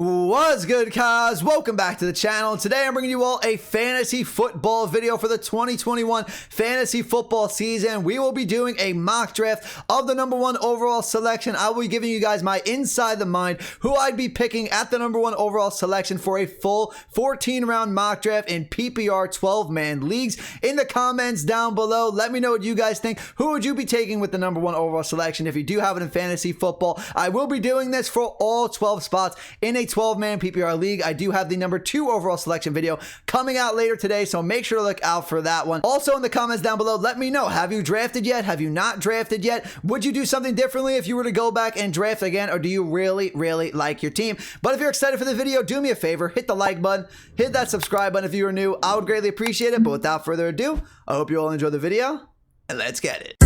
What's good, guys? Welcome back to the channel. Today I'm bringing you all a fantasy football video for the 2021 fantasy football season. We will be doing a mock draft of the #1 overall selection. I will be giving you guys my inside the mind who I'd be picking at the #1 overall selection for a full 14-round mock draft in PPR 12-man leagues. In the comments down below, let me know what you guys think. Who would you be taking with the #1 overall selection if you do have it in fantasy football? I will be doing this for all 12 spots in a 12-man PPR league. I do have the #2 overall selection video coming out later today, so make sure to look out for that one. Also, in the comments down below, let me know, have you drafted yet? Have you not drafted yet? Would you do something differently if you were to go back and draft again, or do you really like your team? But if you're excited for the video, do me a favor, hit the like button, hit that subscribe button if you are new. I would greatly appreciate it. But without further ado, I hope you all enjoy the video, and let's get it.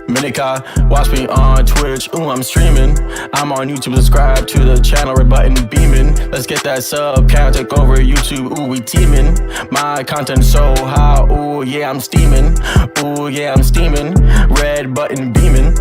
Minika, watch me on Twitch, ooh, I'm streaming. I'm on YouTube, subscribe to the channel, red button beaming. Let's get that sub count, take over YouTube, ooh, we teaming. My content so high, ooh, yeah, I'm steaming. Ooh, yeah, I'm steaming, red button beaming.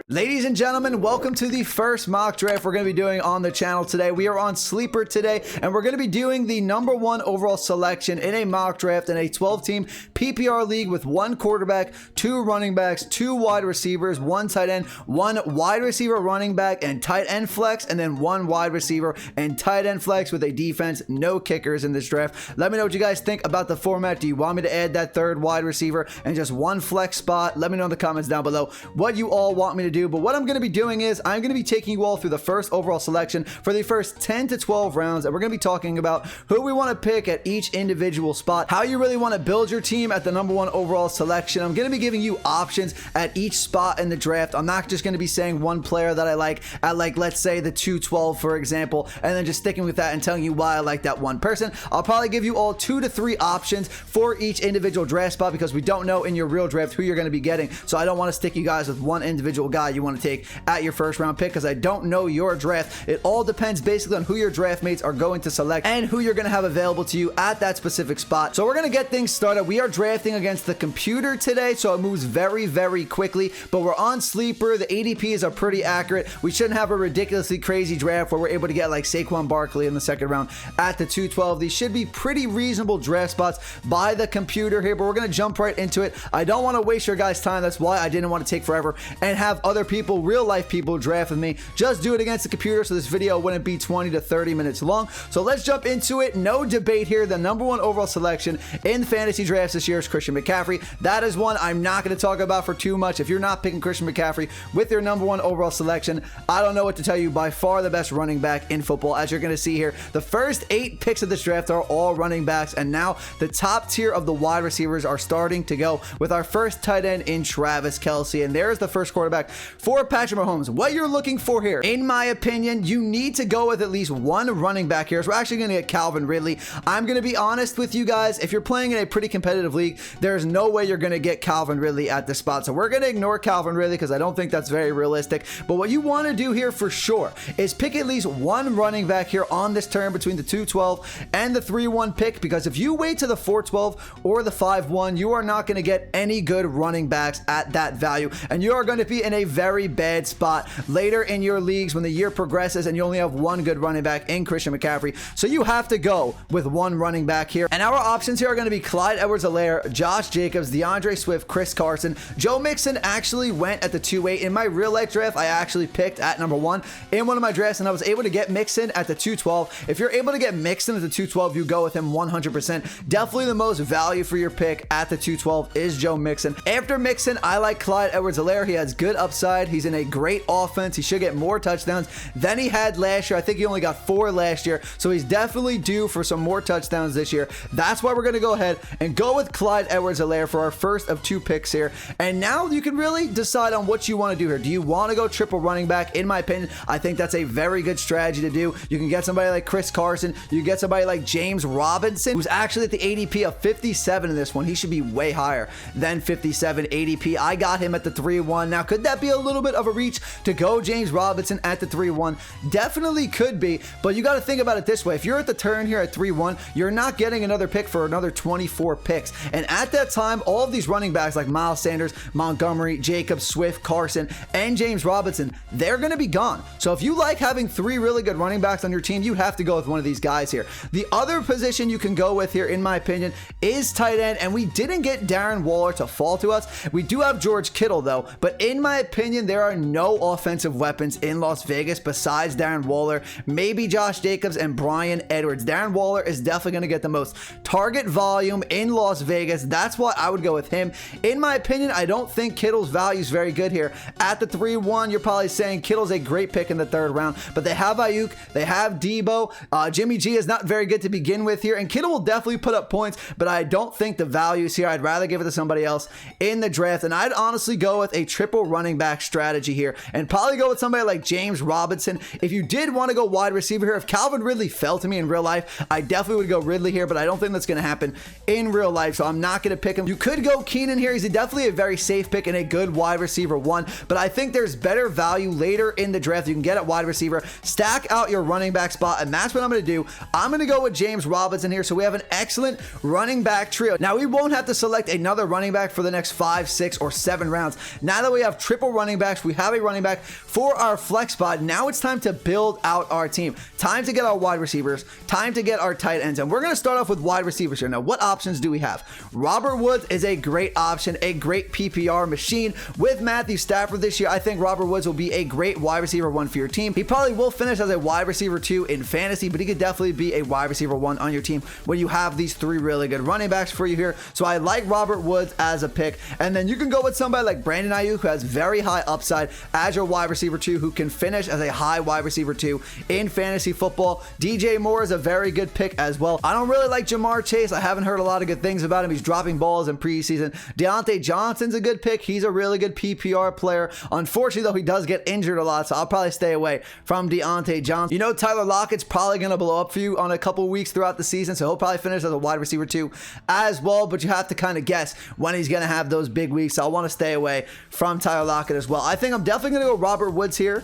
Ladies and gentlemen, welcome to the first mock draft we're going to be doing on the channel today. We are on Sleeper today, and we're going to be doing the #1 overall selection in a mock draft in a 12-team PPR league with 1 quarterback, 2 running backs, 2 wide receivers, 1 tight end, 1 wide receiver, running back, and tight end flex, and then 1 wide receiver and tight end flex with a defense. No kickers in this draft. Let me know what you guys think about the format. Do you want me to add that 3rd wide receiver and just 1 flex spot? Let me know in the comments down below what you all want me to do. But what I'm going to be doing is I'm going to be taking you all through the first overall selection for the first 10 to 12 rounds, and we're going to be talking about who we want to pick at each individual spot, how you really want to build your team at the #1 overall selection. I'm going to be giving you options at each spot in the draft. I'm not just going to be saying one player that I like at, like, let's say the 212, for example, and then just sticking with that and telling you why I like that one person. I'll probably give you all 2 to 3 options for each individual draft spot, because we don't know in your real draft who you're going to be getting. So I don't want to stick you guys with one individual guy you want to take at your first round pick, because I don't know your draft. It all depends basically on who your draft mates are going to select and who you're going to have available to you at that specific spot. So we're going to get things started. We are drafting against the computer today, so it moves very quickly, but we're on Sleeper. The ADPs are pretty accurate. We shouldn't have a ridiculously crazy draft where we're able to get like SAQUON BARKLEY in the 2nd round at the 212. These should be pretty reasonable draft spots by the computer here, but we're going to jump right into it. I don't want to waste your guys' time. That's why I didn't want to take forever and have other people, real life people, draft with me. Just do it against the computer so this video wouldn't be 20 to 30 minutes long. So let's jump into it. No debate here. The #1 overall selection in fantasy drafts this year is Christian McCaffrey. That is one I'm not going to talk about for too much. If you're not picking Christian McCaffrey with your #1 overall selection, I don't know what to tell you. By far the best running back in football. As you're going to see here, the first 8 picks of this draft are all running backs, and now the top tier of the wide receivers are starting to go with our first tight end in Travis Kelce. And there's the first quarterback for Patrick Mahomes. What you're looking for here, in my opinion, you need to go with at least 1 running back here. So we're actually going to get Calvin Ridley. I'm going to be honest with you guys. If you're playing in a pretty competitive league, there's no way you're going to get Calvin Ridley at this spot. So we're going to ignore Calvin Ridley because I don't think that's very realistic. But what you want to do here for sure is pick at least 1 running back here on this turn between the 212 and the 3-1 pick, because if you wait to the 412 or the 5-1, you are not going to get any good running backs at that value, and you are going to be in a very bad spot later in your leagues when the year progresses and you only have 1 good running back in Christian McCaffrey. So you have to go with 1 running back here. And our options here are going to be Clyde Edwards-Helaire, Josh Jacobs, DeAndre Swift, Chris Carson. Joe Mixon actually went at the 2-8. In my real life draft, I actually picked at #1 in one of my drafts, and I was able to get Mixon at the 212. If you're able to get Mixon at the 212, you go with him 100%. Definitely the most value for your pick at the 212 is Joe Mixon. After Mixon, I like Clyde Edwards-Helaire. He has good upside. He's in a great offense. He should get more touchdowns than he had last year. I think he only got 4 last year, so he's definitely due for some more touchdowns this year. That's why we're going to go ahead and go with Clyde Edwards-Helaire for our first of 2 picks here. And now you can really decide on what you want to do here. Do you want to go triple running back? In my opinion, I think that's a very good strategy to do. You can get somebody like Chris Carson. You can get somebody like James Robinson, who's actually at the ADP of 57 in this one. He should be way higher than 57 ADP. I got him at the 3-1. Now, could that be a little bit of a reach to go James Robinson at the 3-1. Definitely could be, but you got to think about it this way. If you're at the turn here at 3-1, you're not getting another pick for another 24 picks. And at that time, all of these running backs like Miles Sanders, Montgomery, Jacobs, Swift, Carson, and James Robinson, they're going to be gone. So if you like having 3 really good running backs on your team, you have to go with one of these guys here. The other position you can go with here, in my opinion, is tight end, and we didn't get Darren Waller to fall to us. We do have George Kittle though, but in my opinion, there are no offensive weapons in Las Vegas besides Darren Waller, maybe Josh Jacobs and Bryan Edwards. Darren Waller is definitely going to get the most target volume in Las Vegas. That's why I would go with him. In my opinion, I don't think Kittle's value is very good here. At the 3-1, you're probably saying Kittle's a great pick in the 3rd round, but they have Ayuk, they have Debo. Jimmy G is not very good to begin with here, and Kittle will definitely put up points, but I don't think the value is here. I'd rather give it to somebody else in the draft, and I'd honestly go with a triple running back strategy here and probably go with somebody like James Robinson. If you did want to go wide receiver here, if Calvin Ridley fell to me in real life, I definitely would go Ridley here, but I don't think that's going to happen in real life, so I'm not going to pick him. You could go Keenan here. He's definitely a very safe pick and a good wide receiver 1, but I think there's better value later in the draft you can get at wide receiver. Stack out your running back spot, and that's what I'm going to do. I'm going to go with James Robinson here, so we have an excellent running back trio. Now, we won't have to select another running back for the next 5, 6, or 7 rounds. Now that we have triple running backs, we have a running back for our flex spot. Now it's time to build out our team. Time to get our wide receivers. Time to get our tight ends. And we're going to start off with wide receivers here. Now, what options do we have? Robert Woods is a great option, a great PPR machine. With Matthew Stafford this year, I think Robert Woods will be a great wide receiver 1 for your team. He probably will finish as a wide receiver 2 in fantasy, but he could definitely be a wide receiver 1 on your team when you have these 3 really good running backs for you here. So I like Robert Woods as a pick. And then you can go with somebody like Brandon Ayuk, who has very high upside as your wide receiver 2, who can finish as a high wide receiver 2 in fantasy football. DJ Moore is a very good pick as well. I don't really like Jamar Chase. I haven't heard a lot of good things about him. He's dropping balls in preseason. Deontay Johnson's a good pick. He's a really good PPR player. Unfortunately, though, he does get injured a lot, so I'll probably stay away from Deontay Johnson. You know, Tyler Lockett's probably going to blow up for you on a couple weeks throughout the season, so he'll probably finish as a wide receiver 2 as well, but you have to kind of guess when he's going to have those big weeks, so I want to stay away from Tyler Lockett as well. I think I'm definitely going to go Robert Woods here.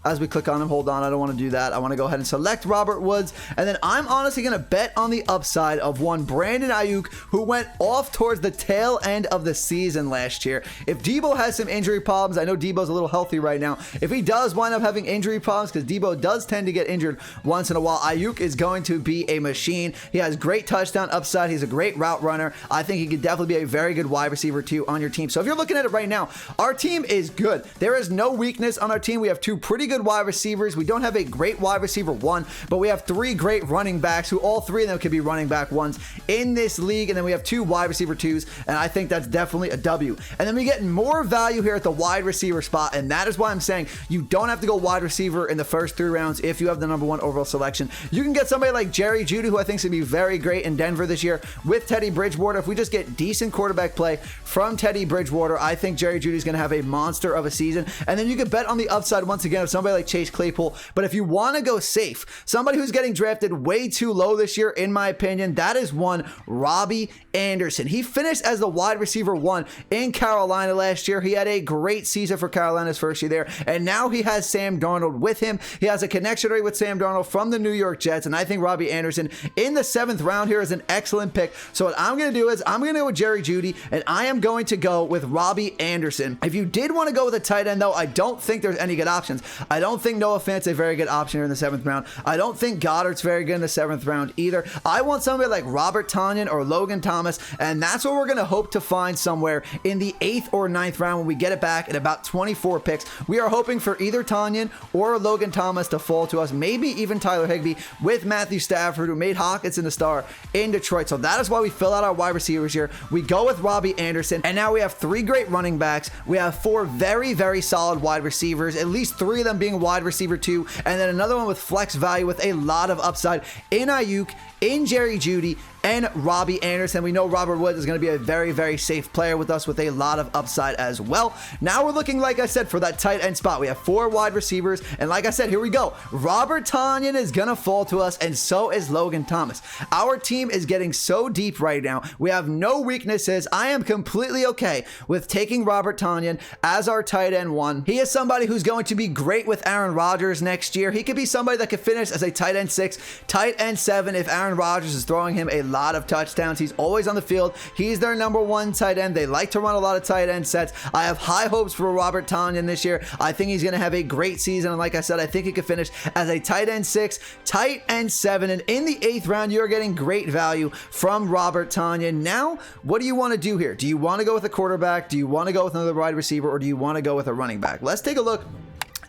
As we click on him, hold on, I don't want to do that. I want to go ahead and select Robert Woods, and then I'm honestly going to bet on the upside of one Brandon Ayuk, who went off towards the tail end of the season last year. If Debo has some injury problems, I know Debo's a little healthy right now. If he does wind up having injury problems, because Debo does tend to get injured once in a while, Ayuk is going to be a machine. He has great touchdown upside. He's a great route runner. I think he could definitely be a very good wide receiver too on your team. So if you're looking at it right now, our team is good. There is no weakness on our team. We have 2 pretty good wide receivers. We don't have a great wide receiver 1, but we have 3 great running backs who all 3 of them could be running back 1s in this league. And then we have 2 wide receiver 2s, and I think that's definitely a W. And then we get more value here at the wide receiver spot, and that is why I'm saying you don't have to go wide receiver in the first 3 rounds if you have the number 1 overall selection. You can get somebody like Jerry Jeudy, who I think is going to be very great in Denver this year with Teddy Bridgewater. If we just get decent quarterback play from Teddy Bridgewater, I think Jerry Jeudy is going to have a monster of a season. And then you can bet on the upside once again of somebody like Chase Claypool. But if you want to go safe, somebody who's getting drafted way too low this year, in my opinion, that is one Robbie Anderson. He finished as the wide receiver 1 in Carolina last year. He had a great season for Carolina's first year there, and now he has Sam Darnold with him. He has a connection rate with Sam Darnold from the New York Jets, and I think Robbie Anderson in the 7th round here is an excellent pick. So what I'm going to do is I'm going to go with Jerry Jeudy, and I am going to go with Robbie Anderson. If you did want to go with a tight end, though, I don't think there's any good options. I don't think Noah Fant's a very good option here in the 7th round. I don't think Goddard's very good in the 7th round either. I want somebody like Robert Tonyan or Logan Thomas, and that's what we're going to hope to find somewhere in the 8th or 9th round when we get it back at about 24 picks. We are hoping for either Tonyan or Logan Thomas to fall to us, maybe even Tyler Higbee with Matthew Stafford, who made Hawkinson a star in Detroit. So that is why we fill out our wide receivers here. We go with Robbie Anderson, and now we have 3 great running backs. We have 4 very, very solid wide receivers. At least 3 of them them being wide receiver 2, and then another one with flex value with a lot of upside in Ayuk, in Jerry Jeudy, and Robbie Anderson. We know Robert Woods is going to be a very, very safe player with us with a lot of upside as well. Now we're looking, like I said, for that tight end spot. We have 4 wide receivers, and like I said, here we go. Robert Tonyan is going to fall to us, and so is Logan Thomas. Our team is getting so deep right now. We have no weaknesses. I am completely okay with taking Robert Tonyan as our tight end 1. He is somebody who's going to be great with Aaron Rodgers next year. He could be somebody that could finish as a tight end 6, tight end 7 if Aaron Rodgers is throwing him a lot of touchdowns. He's always on the field. He's their number 1 tight end. They like to run a lot of tight end sets. I have high hopes for Robert Tonyan this year. I think he's going to have a great season, and like I said, I think he could finish as a tight end 6, tight end 7, and in the 8th round, you're getting great value from Robert Tonyan. Now, what do you want to do here? Do you want to go with a quarterback? Do you want to go with another wide receiver, or do you want to go with a running back? Let's take a look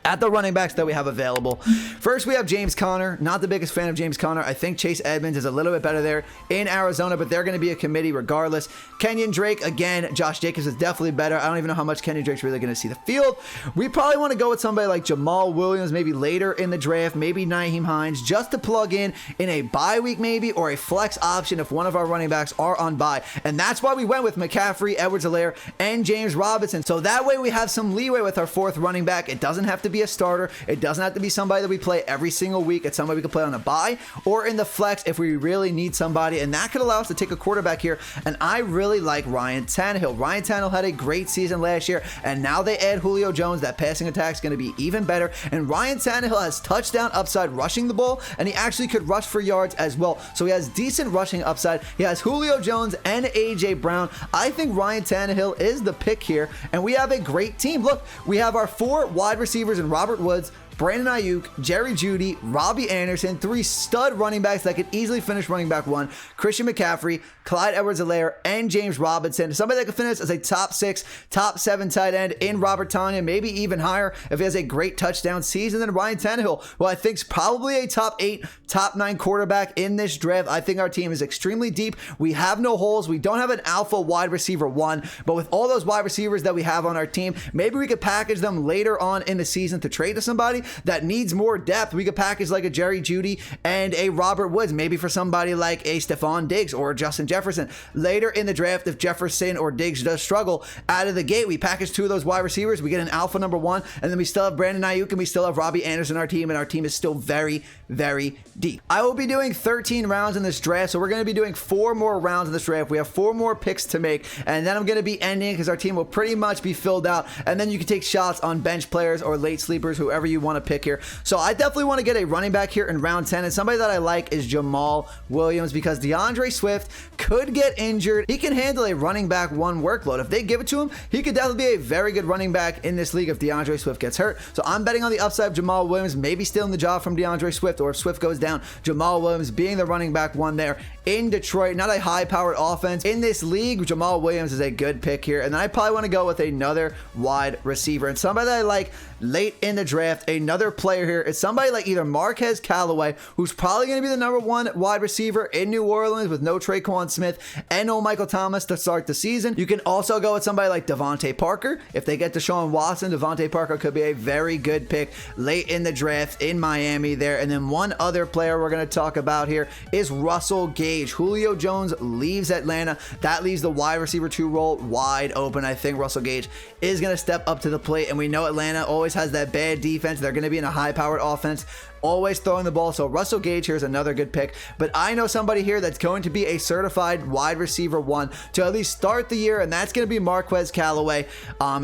at the running backs that we have available. First, we have James Conner. Not the biggest fan of James Conner. I think Chase Edmonds is a little bit better there in Arizona, but they're going to be a committee regardless. Kenyon Drake, again, Josh Jacobs is definitely better. I don't even know how much Kenyon Drake's really going to see the field. We probably want to go with somebody like Jamal Williams, maybe later in the draft, maybe Nyheim Hines, just to plug in a bye week maybe, or a flex option if one of our running backs are on bye. And that's why we went with McCaffrey, Edwards-Helaire, and James Robinson. So that way we have some leeway with our 4th running back. It doesn't have to be a starter. It doesn't have to be somebody that we play every single week. It's somebody we can play on a bye or in the flex if we really need somebody, and that could allow us to take a quarterback here. And I really like Ryan Tannehill. Ryan Tannehill had a great season last year, and now they add Julio Jones. That passing attack is going to be even better, and Ryan Tannehill has touchdown upside rushing the ball, and he actually could rush for yards as well. So he has decent rushing upside. He has Julio Jones and AJ Brown. I think Ryan Tannehill is the pick here, and we have a great team. Look, we have our 4 wide receivers in Robert Woods, Brandon Ayuk, Jerry Jeudy, Robbie Anderson, 3 stud running backs that could easily finish running back 1, Christian McCaffrey, Clyde Edwards-Helaire, and James Robinson. Somebody that could finish as a top 6, top 7 tight end in Robert Tonyan, maybe even higher if he has a great touchdown season than Ryan Tannehill, who I think is probably a top 8, top 9 quarterback in this draft. I think our team is extremely deep. We have no holes. We don't have an alpha wide receiver 1, but with all those wide receivers that we have on our team, maybe we could package them later on in the season to trade to somebody that needs more depth. We could package like a Jerry Jeudy and a Robert Woods, maybe for somebody like a Stephon Diggs or Justin Jefferson. Later in the draft, if Jefferson or Diggs does struggle out of the gate, we package 2 of those wide receivers, we get an alpha number 1, and then we still have Brandon Ayuk and we still have Robbie Anderson on our team, and our team is still very, very deep. I will be doing 13 rounds in this draft, so we're going to be doing 4 more rounds in this draft. We have 4 more picks to make, and then I'm going to be ending because our team will pretty much be filled out, and then you can take shots on bench players or late sleepers, whoever you want to pick here. So I definitely want to get a running back here in round 10, and somebody that I like is Jamal Williams, because DeAndre Swift could get injured. He can handle a running back 1 workload. If they give it to him, he could definitely be a very good running back in this league if DeAndre Swift gets hurt. So I'm betting on the upside of Jamal Williams, maybe stealing the job from DeAndre Swift, or if Swift goes down, Jamal Williams being the running back 1 there in Detroit. Not a high-powered offense in this league. Jamal Williams is a good pick here, and then I probably want to go with another wide receiver, and somebody that I like late in the draft, another player here is somebody like either Marquez Callaway, who's probably going to be the number 1 wide receiver in New Orleans with no Traquan Smith and no Michael Thomas to start the season. You can also go with somebody like Devontae Parker. If they get Deshaun Watson, Devontae Parker could be a very good pick late in the draft in Miami there. And then one other player we're going to talk about here is Russell Gage. Julio Jones leaves Atlanta. That leaves the wide receiver 2 role wide open. I think Russell Gage is going to step up to the plate, and we know Atlanta always has that bad defense. They're going to be in a high-powered offense, always throwing the ball. So Russell Gage here is another good pick. But I know somebody here that's going to be a certified wide receiver 1 to at least start the year, and that's going to be Marquez Callaway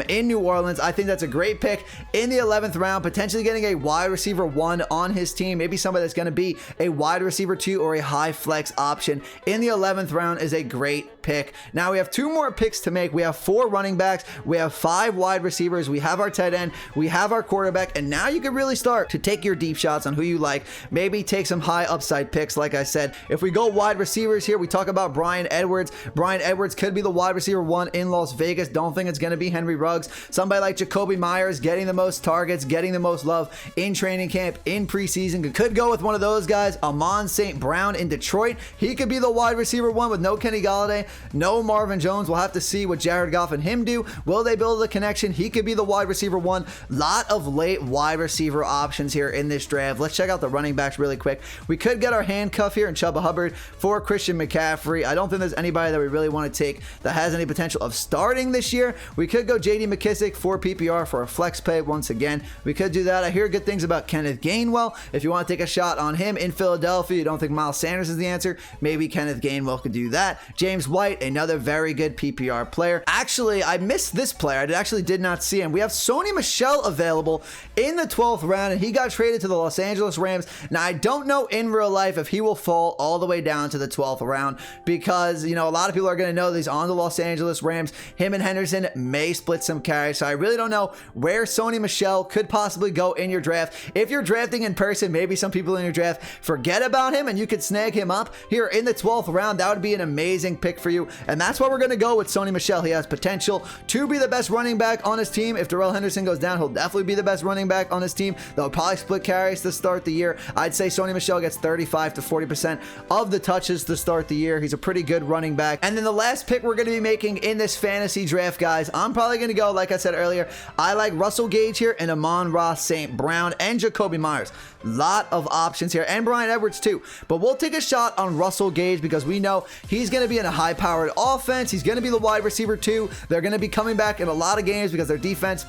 in New Orleans. I think that's a great pick in the 11th round, potentially getting a wide receiver 1 on his team. Maybe somebody that's going to be a wide receiver 2 or a high flex option in the 11th round is a great pick. Now we have 2 more picks to make. We have 4 running backs. We have 5 wide receivers. We have our tight end. We have our quarterback. And now you can really start to take your deep shots on on who you like. Maybe take some high upside picks, like I said. If we go wide receivers here, we talk about Bryan Edwards. Bryan Edwards could be the wide receiver 1 in Las Vegas. Don't think it's going to be Henry Ruggs. Somebody like Jacoby Myers getting the most targets, getting the most love in training camp, in preseason. Could go with one of those guys. Amon St. Brown in Detroit. He could be the wide receiver 1 with no Kenny Golladay, no Marvin Jones. We'll have to see what Jared Goff and him do. Will they build a connection? He could be the wide receiver 1. Lot of late wide receiver options here in this draft. Let's check out the running backs really quick. We could get our handcuff here in Chuba Hubbard for Christian McCaffrey. I don't think there's anybody that we really want to take that has any potential of starting this year. We could go JD McKissic for PPR for a flex pay once again. We could do that. I hear good things about Kenneth Gainwell. If you want to take a shot on him in Philadelphia, you don't think Miles Sanders is the answer, maybe Kenneth Gainwell could do that. James White, another very good PPR player. Actually, I missed this player. I actually did not see him. We have Sony Michel available in the 12th round, and he got traded to the Los Angeles Rams. Now, I don't know in real life if he will fall all the way down to the 12th round because, you know, a lot of people are going to know that he's on the Los Angeles Rams. Him and Henderson may split some carries, so I really don't know where Sony Michel could possibly go in your draft. If you're drafting in person, maybe some people in your draft forget about him and you could snag him up here in the 12th round. That would be an amazing pick for you, and that's why we're going to go with Sony Michel. He has potential to be the best running back on his team. If Darrell Henderson goes down, he'll definitely be the best running back on his team. They'll probably split carries to start the year. I'd say Sony Michel gets 35 to 40% of the touches to start the year. He's a pretty good running back. And then the last pick we're going to be making in this fantasy draft, guys, I'm probably going to go, like I said earlier, I like Russell Gage here and Amon-Ra St. Brown and Jacoby Myers. Lot of options here, and Bryan Edwards too. But we'll take a shot on Russell Gage because we know he's going to be in a high-powered offense. He's going to be the wide receiver too. They're going to be coming back in a lot of games because their defense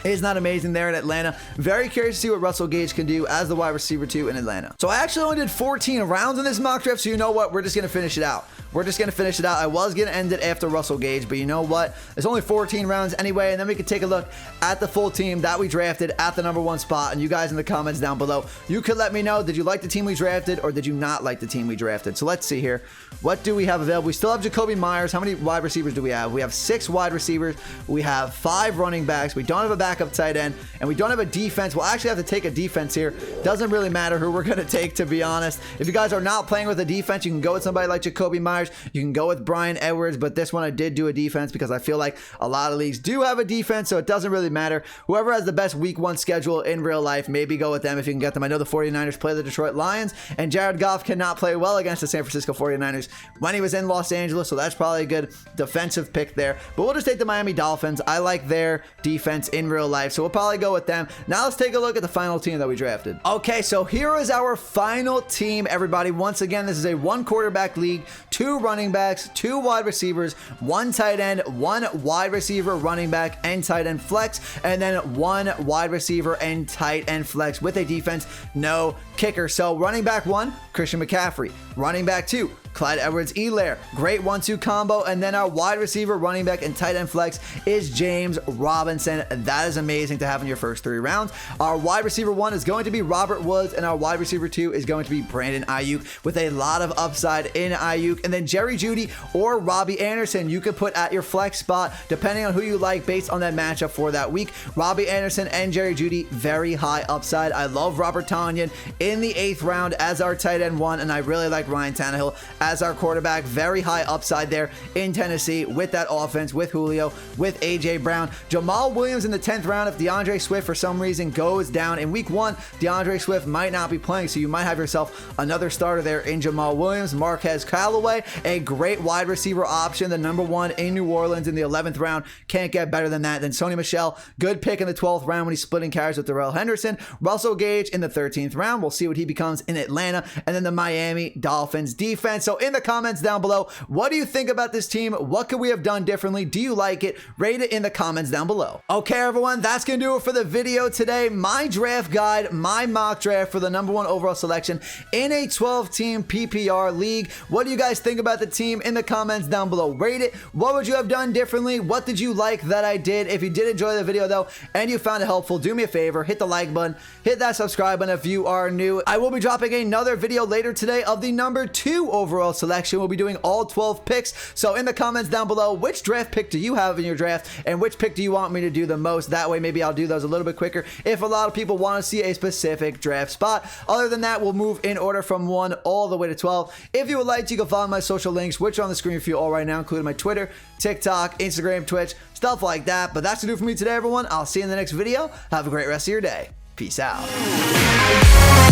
is not amazing there in Atlanta. Very curious to see what Russell Gage can do as the wide receiver 2 in Atlanta. So I actually only did 14 rounds in this mock draft, so you know what? We're just going to finish it out. We're just going to finish it out. I was going to end it after Russell Gage, but you know what? It's only 14 rounds anyway, and then we can take a look at the full team that we drafted at the number 1 spot, and you guys in the comments down below, you could let me know, did you like the team we drafted or did you not like the team we drafted? So let's see here. What do we have available? We still have Jacoby Myers. How many wide receivers do we have? We have 6 wide receivers. We have 5 running backs. We don't have a backup tight end, and we don't have a defense. We'll actually have to take a defense here. Doesn't really matter who we're going to take, to be honest. If you guys are not playing with a defense, you can go with somebody like Jacoby Myers. You can go with Bryan Edwards, but this one I did do a defense because I feel like a lot of leagues do have a defense, so it doesn't really matter. Whoever has the best week 1 schedule in real life, maybe go with them if you can get them. I know the 49ers play the Detroit Lions, and Jared Goff cannot play well against the San Francisco 49ers when he was in Los Angeles, so that's probably a good defensive pick there. But we'll just take the Miami Dolphins. I like their defense in real life, so we'll probably go with them. Now let's take a look at the final team that we drafted. Okay, so here is our final team, everybody. Once again, this is a 1 quarterback league, 2 running backs, 2 wide receivers, 1 tight end, 1 wide receiver, running back, and tight end flex, and then 1 wide receiver and tight end flex with a defense, no kicker. So running back 1, Christian McCaffrey. Running back 2, Clyde Edwards-Helaire. Great 1-2 combo. And then our wide receiver, running back, and tight end flex is James Robinson. That is amazing to have in your first 3 rounds. Our wide receiver 1 is going to be Robert Woods, and our wide receiver 2 is going to be Brandon Ayuk with a lot of upside in Ayuk. And then Jerry Jeudy or Robbie Anderson, you could put at your flex spot depending on who you like based on that matchup for that week. Robbie Anderson and Jerry Jeudy, very high upside. I love Robert Tonyan in the 8th round as our tight end 1, and I really like Ryan Tannehill as our quarterback. Very high upside there in Tennessee with that offense, with Julio, with AJ Brown. Jamal Williams in the 10th round. If DeAndre Swift for some reason goes down in week 1, DeAndre Swift might not be playing, so you might have yourself another starter there in Jamal Williams. Marquez Callaway, a great wide receiver option, the number 1 in New Orleans in the 11th round. Can't get better than that. Then Sony Michel, good pick in the 12th round when he's splitting carries with Darrell Henderson. Russell Gage in the 13th round. We'll see what he becomes in Atlanta. And then the Miami Dolphins defense. So in the comments down below, what do you think about this team? What could we have done differently? Do you like it? Rate it in the comments down below. Okay, everyone, that's going to do it for the video today. My draft guide, my mock draft for the number 1 overall selection in a 12-team PPR league. What do you guys think about the team? In the comments down below, rate it. What would you have done differently? What did you like that I did? If you did enjoy the video though, and you found it helpful, do me a favor, hit the like button, hit that subscribe button if you are new. I will be dropping another video later today of the number 2 overall selection. We'll be doing all 12 picks. So in the comments down below, which draft pick do you have in your draft and which pick do you want me to do the most? That way maybe I'll do those a little bit quicker if a lot of people want to see a specific draft spot. Other than that, we'll move in order from 1 all the way to 12. If you would like, you can follow my social links, which are on the screen for you all right now, including my Twitter, TikTok, Instagram, Twitch, stuff like that. But that's to do for me today, everyone. I'll see you in the next video. Have a great rest of your day. Peace out.